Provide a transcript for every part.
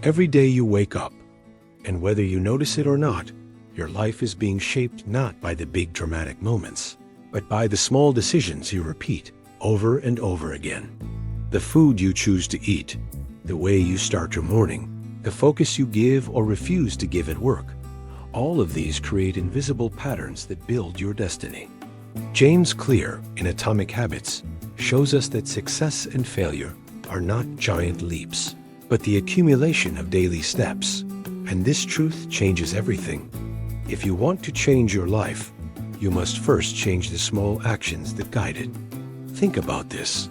Every day you wake up, and whether you notice it or not, your life is being shaped not by the big dramatic moments, but by the small decisions you repeat over and over again. The food you choose to eat, the way you start your morning, the focus you give or refuse to give at work, all of these create invisible patterns that build your destiny. James Clear, in Atomic Habits, shows us that success and failure are not giant leaps, but the accumulation of daily steps. And this truth changes everything. If you want to change your life, you must first change the small actions that guide it. Think about this.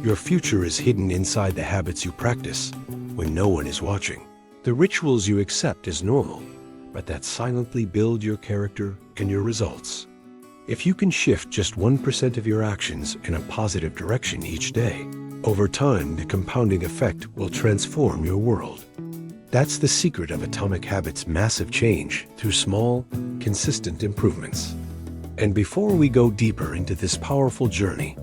Your future is hidden inside the habits you practice when no one is watching. The rituals you accept as normal, but that silently build your character and your results. If you can shift just 1% of your actions in a positive direction each day, over time the compounding effect will transform your world. That's the secret of Atomic Habits' massive change through small, consistent improvements. And before we go deeper into this powerful journey,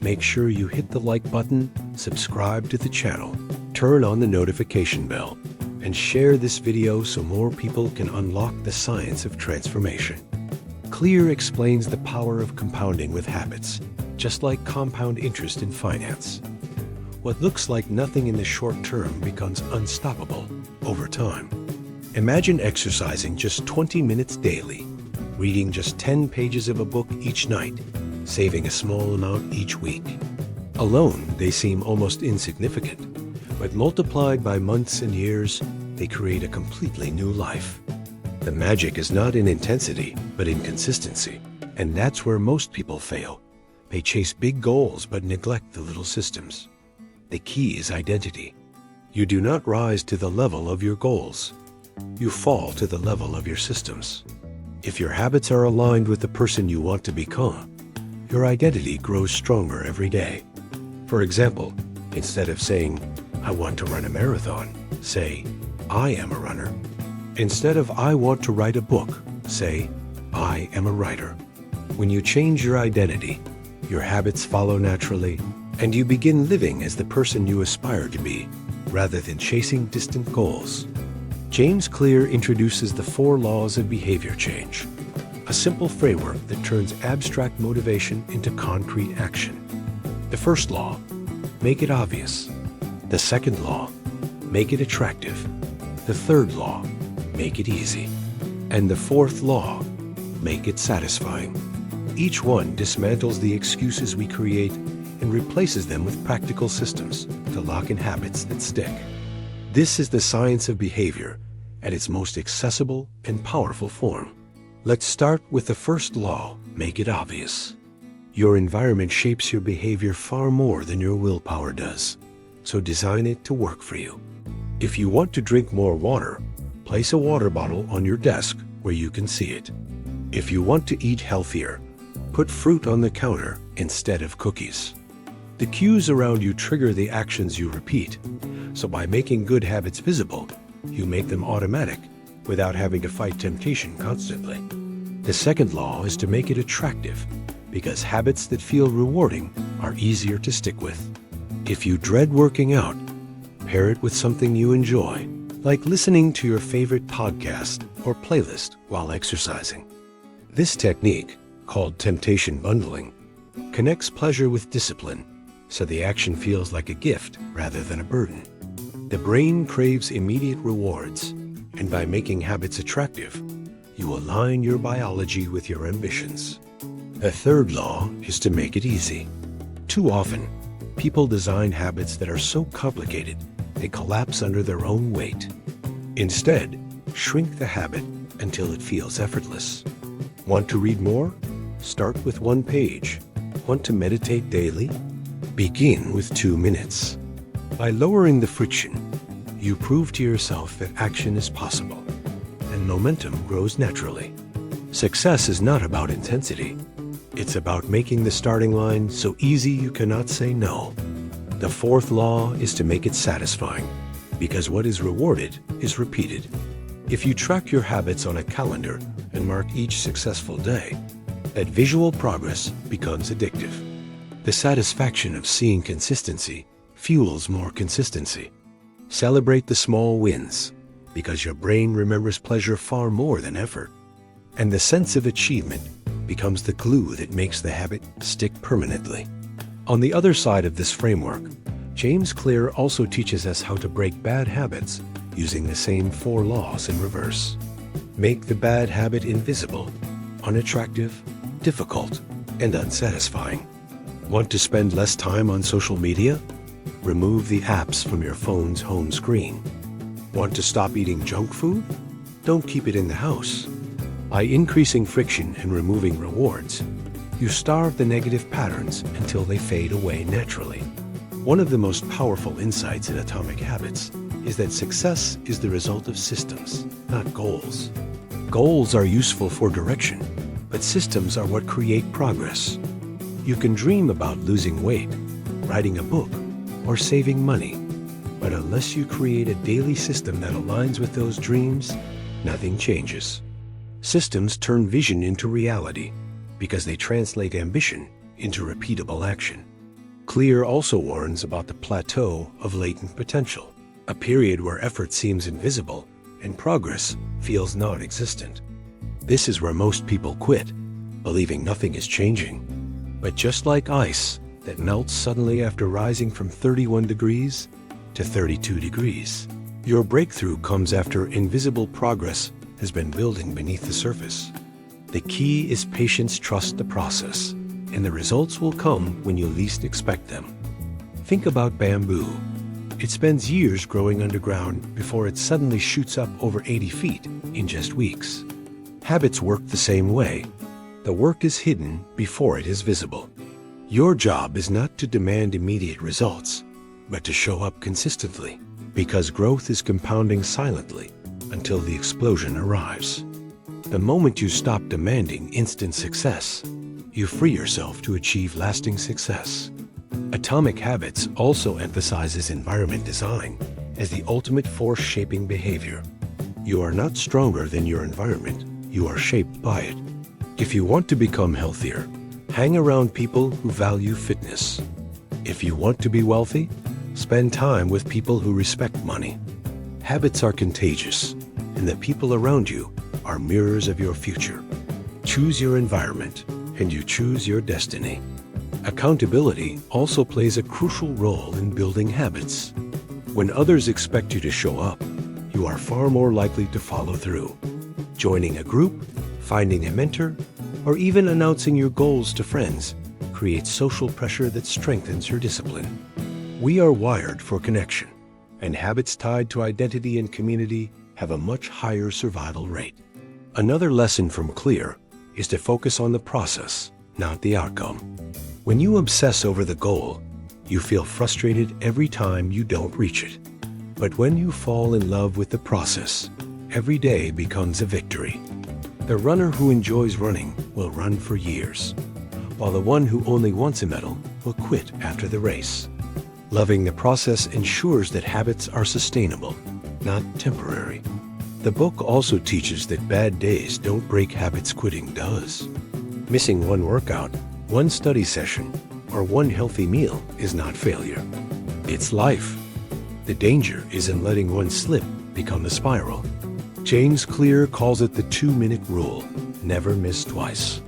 make sure you hit the like button, subscribe to the channel, turn on the notification bell, and share this video so more people can unlock the science of transformation. Clear explains the power of compounding with habits, just like compound interest in finance. What looks like nothing in the short term becomes unstoppable over time. Imagine exercising just 20 minutes daily, reading just 10 pages of a book each night, saving a small amount each week. Alone, they seem almost insignificant, but multiplied by months and years, they create a completely new life. The magic is not in intensity, but in consistency, and that's where most people fail. They chase big goals but neglect the little systems. The key is identity. You do not rise to the level of your goals. You fall to the level of your systems. If your habits are aligned with the person you want to become, your identity grows stronger every day. For example, instead of saying, "I want to run a marathon," say, "I am a runner." Instead of "I want to write a book," say, "I am a writer." When you change your identity, your habits follow naturally, and you begin living as the person you aspire to be, rather than chasing distant goals. James Clear introduces the 4 laws of behavior change, a simple framework that turns abstract motivation into concrete action. The first law, make it obvious. The second law, make it attractive. The third law, make it easy. And the fourth law, make it satisfying. Each one dismantles the excuses we create and replaces them with practical systems to lock in habits that stick. This is the science of behavior at its most accessible and powerful form. Let's start with the first law, make it obvious. Your environment shapes your behavior far more than your willpower does, so design it to work for you. If you want to drink more water, place a water bottle on your desk where you can see it. If you want to eat healthier, put fruit on the counter instead of cookies. The cues around you trigger the actions you repeat, so by making good habits visible, you make them automatic without having to fight temptation constantly. The second law is to make it attractive, because habits that feel rewarding are easier to stick with. If you dread working out, pair it with something you enjoy, like listening to your favorite podcast or playlist while exercising. This technique, called temptation bundling, connects pleasure with discipline, so the action feels like a gift rather than a burden. The brain craves immediate rewards, and by making habits attractive, you align your biology with your ambitions. The third law is to make it easy. Too often, people design habits that are so complicated they collapse under their own weight. Instead, shrink the habit until it feels effortless. Want to read more? Start with 1 page. Want to meditate daily? Begin with 2 minutes. By lowering the friction, you prove to yourself that action is possible, and momentum grows naturally. Success is not about intensity. It's about making the starting line so easy you cannot say no. The fourth law is to make it satisfying, because what is rewarded is repeated. If you track your habits on a calendar and mark each successful day, that visual progress becomes addictive. The satisfaction of seeing consistency fuels more consistency. Celebrate the small wins, because your brain remembers pleasure far more than effort. And the sense of achievement becomes the glue that makes the habit stick permanently. On the other side of this framework, James Clear also teaches us how to break bad habits using the same 4 laws in reverse. Make the bad habit invisible, unattractive, difficult, and unsatisfying. Want to spend less time on social media? Remove the apps from your phone's home screen. Want to stop eating junk food? Don't keep it in the house. By increasing friction and removing rewards, you starve the negative patterns until they fade away naturally. One of the most powerful insights in Atomic Habits is that success is the result of systems, not goals. Goals are useful for direction, but systems are what create progress. You can dream about losing weight, writing a book, or saving money, but unless you create a daily system that aligns with those dreams, nothing changes. Systems turn vision into reality because they translate ambition into repeatable action. Clear also warns about the plateau of latent potential, a period where effort seems invisible and progress feels non-existent. This is where most people quit, believing nothing is changing. But just like ice that melts suddenly after rising from 31 degrees to 32 degrees, your breakthrough comes after invisible progress has been building beneath the surface. The key is patience. Trust the process, and the results will come when you least expect them. Think about bamboo. It spends years growing underground before it suddenly shoots up over 80 feet in just weeks. Habits work the same way. The work is hidden before it is visible. Your job is not to demand immediate results, but to show up consistently, because growth is compounding silently until the explosion arrives. The moment you stop demanding instant success, you free yourself to achieve lasting success. Atomic Habits also emphasizes environment design as the ultimate force shaping behavior. You are not stronger than your environment, you are shaped by it. If you want to become healthier, hang around people who value fitness. If you want to be wealthy, spend time with people who respect money. Habits are contagious, and the people around you are mirrors of your future. Choose your environment, and you choose your destiny. Accountability also plays a crucial role in building habits. When others expect you to show up, you are far more likely to follow through. Joining a group, finding a mentor, or even announcing your goals to friends creates social pressure that strengthens your discipline. We are wired for connection, and habits tied to identity and community have a much higher survival rate. Another lesson from Clear is to focus on the process, not the outcome. When you obsess over the goal, you feel frustrated every time you don't reach it. But when you fall in love with the process, every day becomes a victory. The runner who enjoys running will run for years, while the one who only wants a medal will quit after the race. Loving the process ensures that habits are sustainable, not temporary. The book also teaches that bad days don't break habits, quitting does. Missing one workout, one study session, or one healthy meal is not failure. It's life. The danger is in letting one slip become a spiral. James Clear calls it the 2-minute rule: never miss twice.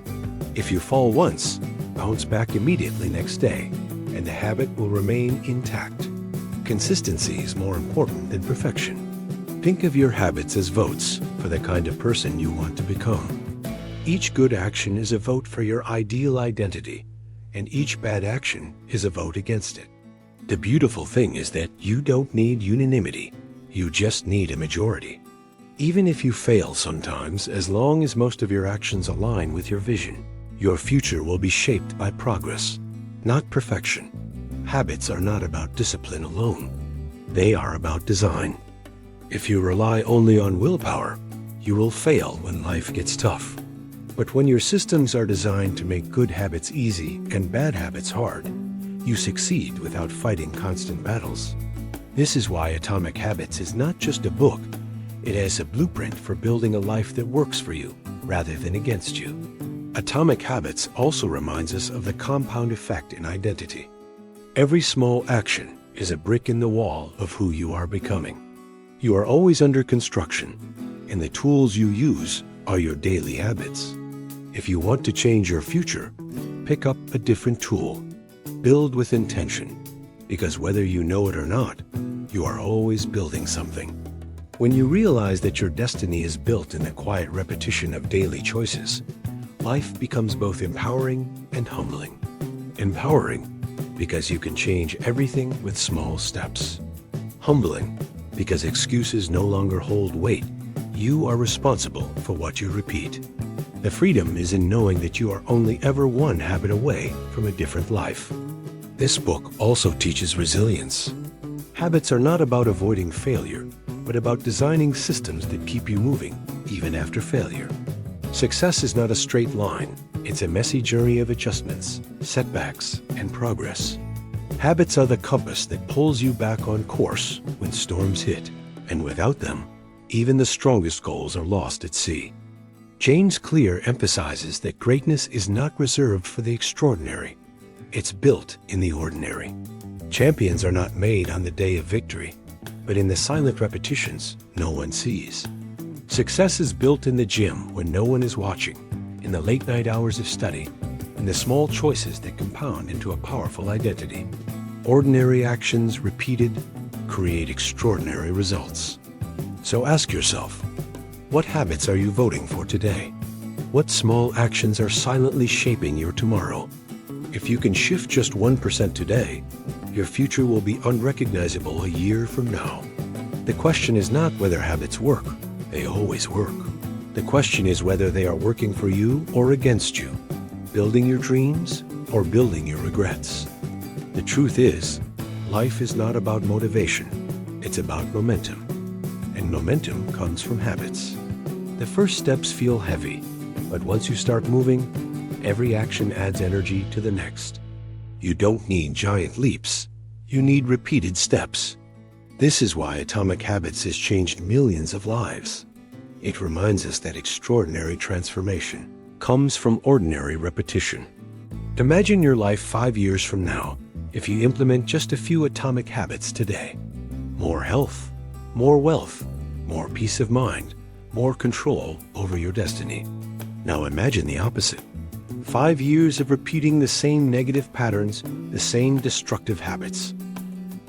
If you fall once, bounce back immediately next day, and the habit will remain intact. Consistency is more important than perfection. Think of your habits as votes for the kind of person you want to become. Each good action is a vote for your ideal identity, and each bad action is a vote against it. The beautiful thing is that you don't need unanimity, you just need a majority. Even if you fail sometimes, as long as most of your actions align with your vision, your future will be shaped by progress, not perfection. Habits are not about discipline alone. They are about design. If you rely only on willpower, you will fail when life gets tough. But when your systems are designed to make good habits easy and bad habits hard, you succeed without fighting constant battles. This is why Atomic Habits is not just a book. It has a blueprint for building a life that works for you rather than against you. Atomic Habits also reminds us of the compound effect in identity. Every small action, is a brick in the wall of who you are becoming. You are always under construction, and the tools you use are your daily habits. If you want to change your future, pick up a different tool. Build with intention, because whether you know it or not, you are always building something. When you realize that your destiny is built in the quiet repetition of daily choices, life becomes both empowering and humbling. Empowering, because you can change everything with small steps. Humbling, because excuses no longer hold weight. You are responsible for what you repeat. The freedom is in knowing that you are only ever one habit away from a different life. This book also teaches resilience. Habits are not about avoiding failure, but about designing systems that keep you moving, even after failure. Success is not a straight line. It's a messy journey of adjustments, setbacks, and progress. Habits are the compass that pulls you back on course when storms hit, and without them, even the strongest goals are lost at sea. James Clear emphasizes that greatness is not reserved for the extraordinary. It's built in the ordinary. Champions are not made on the day of victory, but in the silent repetitions no one sees. Success is built in the gym when no one is watching, in the late-night hours of study, in the small choices that compound into a powerful identity. Ordinary actions repeated create extraordinary results. So ask yourself, what habits are you voting for today? What small actions are silently shaping your tomorrow? If you can shift just 1% today, your future will be unrecognizable a year from now. The question is not whether habits work. They always work. The question is whether they are working for you or against you, building your dreams or building your regrets. The truth is, life is not about motivation. It's about momentum. And momentum comes from habits. The first steps feel heavy, but once you start moving, every action adds energy to the next. You don't need giant leaps. You need repeated steps. This is why Atomic Habits has changed millions of lives. It reminds us that extraordinary transformation comes from ordinary repetition. Imagine your life 5 years from now if you implement just a few atomic habits today. More health, more wealth, more peace of mind, more control over your destiny. Now imagine the opposite. 5 years of repeating the same negative patterns, the same destructive habits.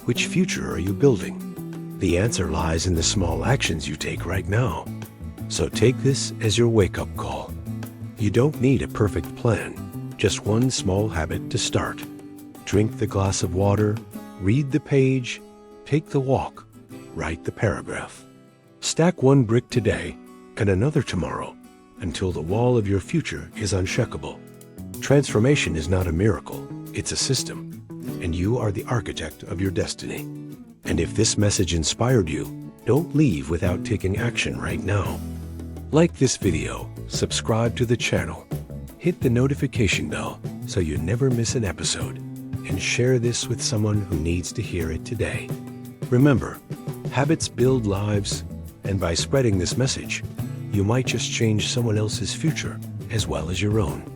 Which future are you building? The answer lies in the small actions you take right now. So take this as your wake-up call. You don't need a perfect plan, just one small habit to start. Drink the glass of water, read the page, take the walk, write the paragraph. Stack one brick today and another tomorrow until the wall of your future is unshakable. Transformation is not a miracle, it's a system, and you are the architect of your destiny. And if this message inspired you, don't leave without taking action right now. Like this video, subscribe to the channel, hit the notification bell so you never miss an episode, and share this with someone who needs to hear it today. Remember, habits build lives, and by spreading this message, you might just change someone else's future as well as your own.